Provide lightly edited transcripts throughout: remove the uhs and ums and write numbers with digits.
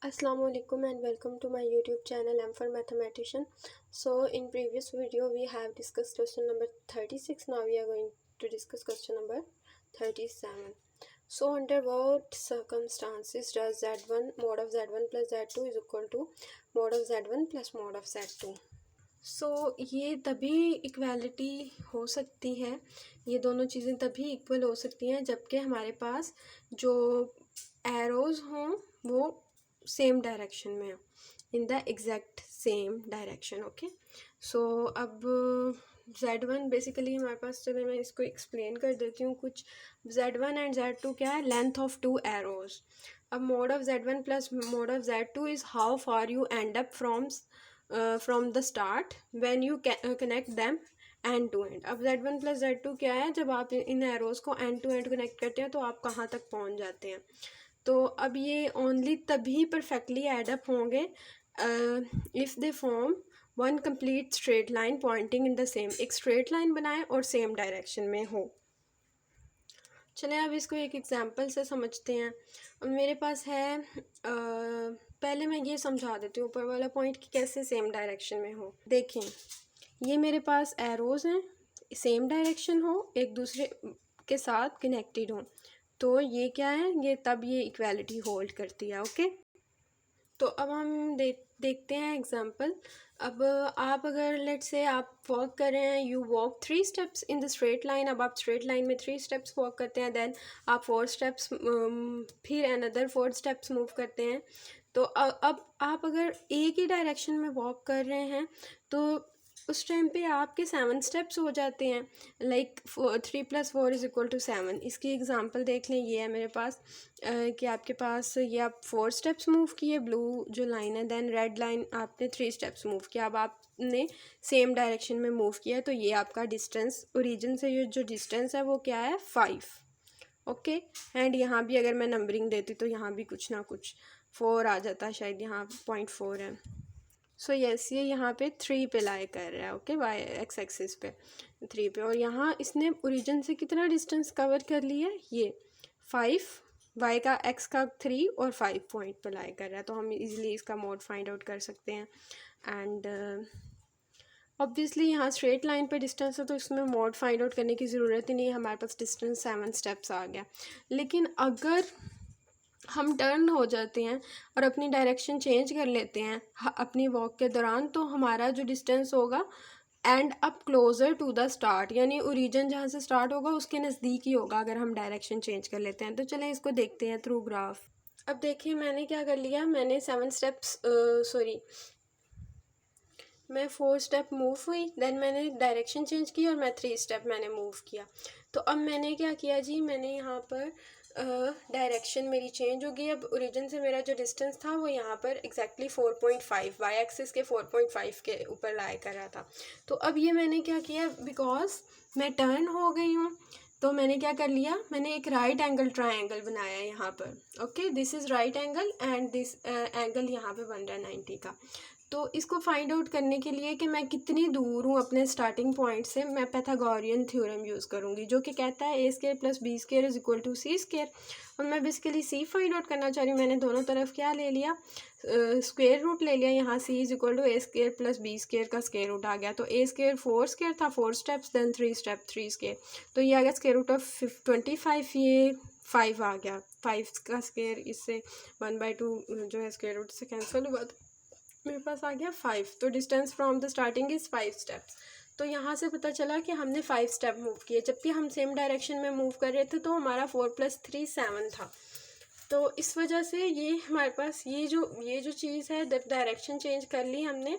Assalamualaikum and welcome to my YouTube channel M for Mathematician. So in previous video we have discussed question number 36. Now we are going to discuss question number 37. So under what circumstances does z1 mod of z1 plus z2 is equal to mod of z1 plus mod of z2? सो ये तभी equality हो सकती है, ये दोनों चीज़ें तभी equal हो सकती हैं जबकि हमारे पास जो एरोज़ हों वो सेम डायरेक्शन में हो, in the exact same direction. Okay, so अब z1 बेसिकली हमारे पास, चलो मैं इसको एक्सप्लेन कर देती हूँ कुछ। z1 एंड z2 क्या है? Length of two arrows. अब mod of z1 plus mod of z2 is how far you end up from the start when you connect them end to end. अब z1 plus z2 क्या है? जब आप इन arrows को end to end connect करते हैं तो आप कहाँ तक पहुँच जाते हैं। तो अब ये ओनली तभी परफेक्टली एडअप होंगे if they form one complete straight line pointing in the same, एक स्ट्रेट लाइन बनाए और सेम डायरेक्शन में हो। चलें अब इसको एक एग्जांपल से समझते हैं। मेरे पास है पहले मैं ये समझा देती हूँ ऊपर वाला पॉइंट कि कैसे सेम डायरेक्शन में हो। देखें, ये मेरे पास एरोज़ हैं, सेम डायरेक्शन हो, एक दूसरे के साथ कनेक्टेड हो, तो ये क्या है? ये तब ये इक्वालिटी होल्ड करती है। ओके, तो अब हम देखते हैं एग्जांपल। अब आप अगर लेट से आप वॉक कर रहे हैं, you walk 3 steps in the straight line. अब आप स्ट्रेट लाइन में 3 स्टेप्स वॉक करते हैं, देन आप 4 स्टेप्स फिर अनदर 4 स्टेप्स मूव करते हैं। तो अब आप अगर एक ही डायरेक्शन में वॉक कर रहे हैं तो उस टाइम पे आपके 7 स्टेप्स हो जाते हैं, लाइक 3 + 4 = 7। इसकी एग्जांपल देख लें, ये है मेरे पास कि आपके पास ये आप 4 स्टेप्स मूव किए, ब्लू जो लाइन है, देन रेड लाइन आपने 3 स्टेप्स मूव किया। अब आपने सेम डायरेक्शन में मूव किया, तो ये आपका डिस्टेंस ओरिजिन से ये जो डिस्टेंस है वो क्या है? 5। ओके, एंड यहाँ भी अगर मैं नंबरिंग देती तो यहाँ भी कुछ ना कुछ 4 आ जाता, शायद यहाँ 0.4 है। सो यस, ये यहाँ पे 3 पे लाई कर रहा है। ओके, वाई एक्स एक्सिस पे 3 पे, और यहाँ इसने ओरिजिन से कितना डिस्टेंस कवर कर लिया है? ये 5, वाई का एक्स का 3 और 5 पॉइंट पे लाई कर रहा है, तो हम इजीली इसका मोड फाइंड आउट कर सकते हैं। एंड ऑब्वियसली यहाँ स्ट्रेट लाइन पे डिस्टेंस है तो इसमें मोड फाइंड आउट करने की ज़रूरत ही नहीं है, हमारे पास डिस्टेंस 7 स्टेप्स आ गया। लेकिन अगर हम टर्न हो जाते हैं और अपनी डायरेक्शन चेंज कर लेते हैं अपनी वॉक के दौरान, तो हमारा जो डिस्टेंस होगा end up closer to the start, यानी ओरिजिन जहाँ से स्टार्ट होगा उसके नज़दीक ही होगा अगर हम डायरेक्शन चेंज कर लेते हैं। तो चलें इसको देखते हैं थ्रू ग्राफ। अब देखिए मैंने क्या कर लिया, मैंने 7 स्टेप्स मैं 4 स्टेप मूव हुई, देन मैंने डायरेक्शन चेंज की और मैं 3 स्टेप मैंने मूव किया। तो अब मैंने क्या किया जी, मैंने यहाँ पर डायरेक्शन मेरी चेंज हो गई। अब ओरिजिन से मेरा जो डिस्टेंस था वो यहाँ पर एग्जैक्टली 4.5 वाई एक्सिस के 4.5 के ऊपर लाई कर रहा था। तो अब ये मैंने क्या किया, बिकॉज मैं टर्न हो गई हूँ, तो मैंने क्या कर लिया, मैंने एक राइट एंगल ट्रायंगल बनाया यहाँ पर। Okay, this is right angle and this angle यहाँ पे बन रहा है 90 का। तो इसको फाइंड आउट करने के लिए कि मैं कितनी दूर हूँ अपने स्टार्टिंग पॉइंट से, मैं पैथागोरियन थ्योरम यूज़ करूँगी जो कि कहता है a² + b² = c²। और मैं बेसिकली c फाइंड आउट करना चाह रही हूँ। मैंने दोनों तरफ क्या ले लिया, स्क्वायर रूट ले लिया। यहाँ c = a² + b² का स्क्वायर रूट आ गया। तो a² 4² था, 4 स्टेप्स, देन 3 स्टेप 3², तो ये आ गया √25। ये 5 आ गया, 5 का स्क्वायर इससे 1/2 जो है स्क्वायर रूट से कैंसिल हुआ, मेरे पास आ गया 5। तो distance from the starting is 5 steps. तो यहाँ से पता चला कि हमने 5 स्टेप मूव किए, जबकि हम सेम डायरेक्शन में मूव कर रहे थे, तो हमारा 4 + 3 7 था। तो इस वजह से ये हमारे पास ये जो चीज़ है, डायरेक्शन चेंज कर ली हमने,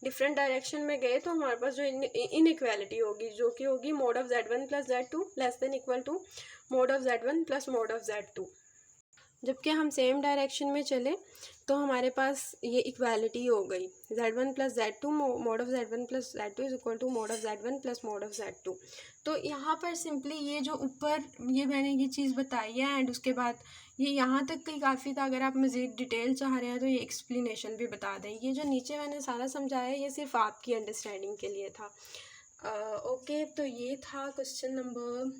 डिफरेंट डायरेक्शन में गए, तो हमारे पास जो इनइक्वालिटी होगी जो कि होगी mod of z1 + z2 <= mod of z1 + mod of z2। जबकि हम सेम डायरेक्शन में चले तो हमारे पास ये इक्वालिटी हो गई, z1 + z2 mod of z1 + z2 = mod of z1 + mod of z2। तो यहाँ पर सिंपली ये जो ऊपर ये मैंने ये चीज़ बताई है, एंड उसके बाद ये यहाँ तक ही काफ़ी था। अगर आप मज़ीद डिटेल चाह रहे हैं तो ये एक्सप्लेनेशन भी बता दें। ये जो नीचे मैंने सारा समझाया ये सिर्फ आपकी अंडरस्टैंडिंग के लिए था। ओके, तो ये था क्वेश्चन नंबर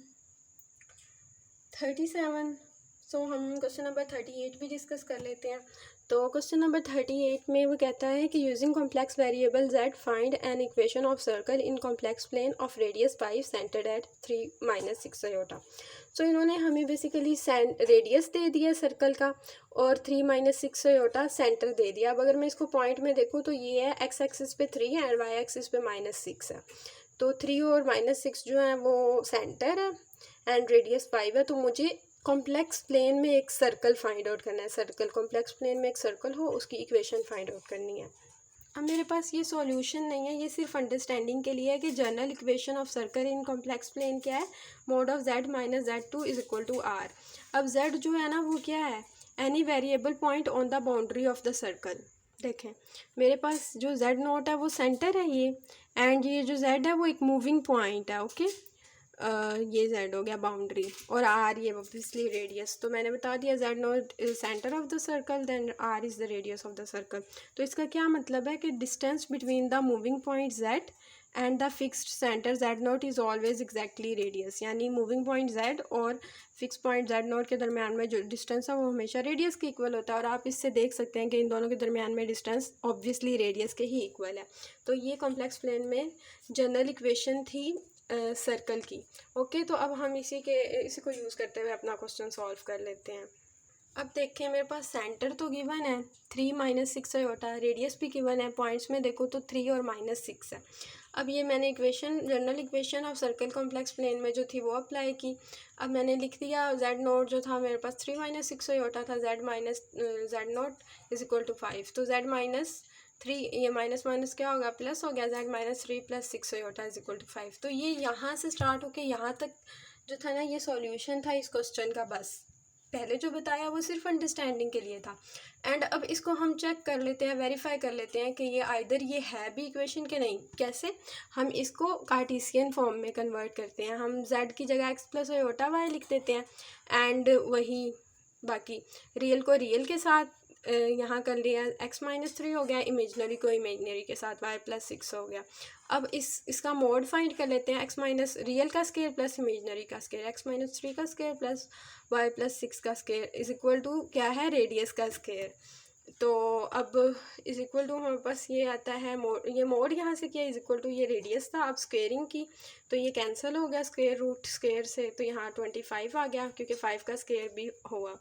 37। सो हम क्वेश्चन नंबर 38 भी डिस्कस कर लेते हैं। तो क्वेश्चन नंबर 38 में वो कहता है कि using complex variable z find an equation of circle in complex plane of radius 5 centred at 3 - 6 iota. So इन्होंने हमें बेसिकली रेडियस दे दिया सर्कल का और 3 - 6 आयोटा सेंटर दे दिया। अब अगर मैं इसको पॉइंट में देखूँ तो ये है x एक्सिस पे 3 एंड y एक्सिस पे -6 है। तो 3 और -6 जो है वो सेंटर है एंड रेडियस 5 है। तो मुझे कॉम्प्लेक्स प्लेन में एक सर्कल फाइंड आउट करना है। सर्कल कॉम्प्लेक्स प्लेन में एक सर्कल हो उसकी इक्वेशन फाइंड आउट करनी है। अब मेरे पास ये सॉल्यूशन नहीं है, ये सिर्फ अंडरस्टैंडिंग के लिए है कि general equation of circle in complex plane क्या है, mod of z - z2 is equal to r। अब z जो है ना वो क्या है, any variable point on the boundary of the circle. देखें मेरे पास जो z नोट है वो सेंटर है ये, एंड ये जो z है वो एक मूविंग पॉइंट है। ओके ये z हो गया बाउंड्री और r ये ऑब्वियसली रेडियस। तो मैंने बता दिया z naught is centre of the circle then r is the radius of the circle. तो इसका क्या मतलब है कि distance between the moving point z and the fixed centre z naught is always exactly radius. यानी moving point z और fix point z naught के दरमियान में जो डिस्टेंस है वो हमेशा रेडियस के इक्वल होता है। और आप इससे देख सकते हैं कि इन दोनों के दरमियान में डिस्टेंस ऑब्वियसली रेडियस के ही इक्वल है। तो ये कॉम्प्लेक्स प्लेन में जनरल इक्वेशन थी सर्कल की। ओके तो अब हम इसी को यूज़ करते हुए अपना क्वेश्चन सॉल्व कर लेते हैं। अब देखिए मेरे पास सेंटर तो गिवन है 3 - 6 आयोटा, रेडियस भी गिवन है, पॉइंट्स में देखो तो 3 और -6 है। अब ये मैंने equation general equation of circle complex plane में जो थी वो अप्लाई की। अब मैंने लिख दिया z नोट जो था मेरे पास 3 - 6 आयोटा था, z naught is equal to 5। तो z -3 ये माइनस माइनस क्या होगा प्लस हो गया, z - 3 + 6 iota is equal to 5। तो ये यहाँ से स्टार्ट होके यहाँ तक जो था ना ये सॉल्यूशन था इस क्वेश्चन का। बस पहले जो बताया वो सिर्फ अंडरस्टैंडिंग के लिए था। एंड अब इसको हम चेक कर लेते हैं, वेरीफाई कर लेते हैं कि ये आइदर ये है भी इक्वेशन के नहीं। कैसे, हम इसको कार्टेशियन फॉर्म में कन्वर्ट करते हैं। हम z की जगह x + आयोटा y लिख देते हैं एंड वही बाकी रियल को रियल के साथ यहाँ कर लिया, x - 3 हो गया, इमेजनरी को इमेजनरी के साथ y + 6 हो गया। अब इसका मोड फाइंड कर लेते हैं, x - रियल का स्केयर प्लस इमेजनरी का स्केयर, x - 3 का स्केयर प्लस y + 6 का स्केयर इज इक्वल टू क्या है, रेडियस का स्केयर। तो अब इज इक्वल टू हमारे पास ये आता है मोड, ये मोड यहाँ से किया इज इक्वल टू ये रेडियस था। अब स्क्वेयरिंग की तो ये कैंसिल हो गया स्क्वेयर रूट स्क्वेयर से, तो यहाँ 25 आ गया क्योंकि 5 का स्क्वेयर भी हुआ।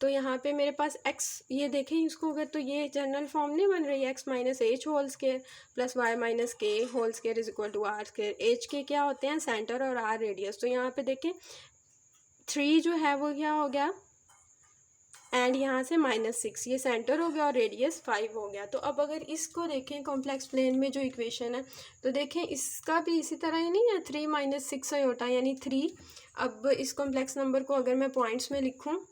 तो यहाँ पे मेरे पास x ये देखें इसको अगर, तो ये जनरल फॉर्म नहीं बन रही है, x - h whole square plus y - k whole square is equal to r square. h के क्या होते हैं, सेंटर और r रेडियस। तो यहाँ पे देखें 3 जो है वो क्या हो गया एंड यहाँ से -6 ये सेंटर हो गया और रेडियस 5 हो गया। तो अब अगर इसको देखें कॉम्प्लेक्स प्लेन में जो इक्वेशन है तो देखें इसका भी इसी तरह ही नहीं है, 3 - 6 आयोटा यानी 3। अब इस कॉम्प्लेक्स नंबर को अगर मैं पॉइंट्स में लिखूँ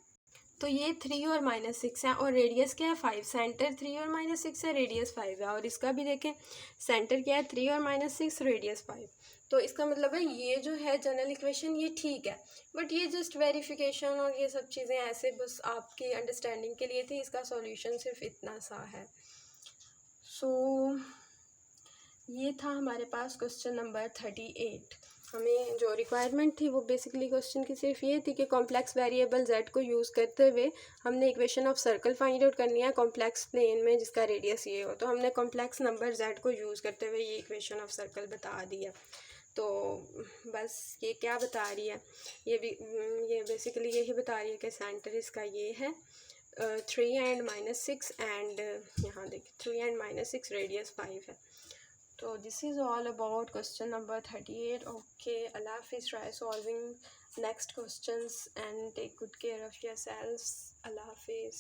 तो ये 3 और -6 है और रेडियस क्या है 5। सेंटर 3 और -6 है, रेडियस 5 है। और इसका भी देखें सेंटर क्या है 3 और -6, रेडियस 5। तो इसका मतलब है ये जो है जनरल इक्वेशन ये ठीक है, बट ये जस्ट वेरिफिकेशन और ये सब चीज़ें ऐसे बस आपकी अंडरस्टैंडिंग के लिए थी। इसका सॉल्यूशन सिर्फ इतना सा है। सो ये था हमारे पास क्वेश्चन नंबर 38। हमें जो रिक्वायरमेंट थी वो बेसिकली क्वेश्चन की सिर्फ ये थी कि कॉम्प्लेक्स वेरिएबल z को यूज़ करते हुए हमने equation of circle find out करनी है कॉम्प्लेक्स प्लेन में जिसका रेडियस ये हो। तो हमने कॉम्प्लेक्स नंबर z को यूज़ करते हुए ये इक्वेशन ऑफ सर्कल बता दी है। तो बस ये क्या बता रही है, ये बेसिकली यही बता रही है कि सेंटर इसका ये है 3 एंड -6 एंड यहाँ देखिए 3 एंड -6, रेडियस 5 है। So this is all about question number 38. Okay, Allah Hafiz, try solving next questions and take good care of yourselves. Allah Hafiz.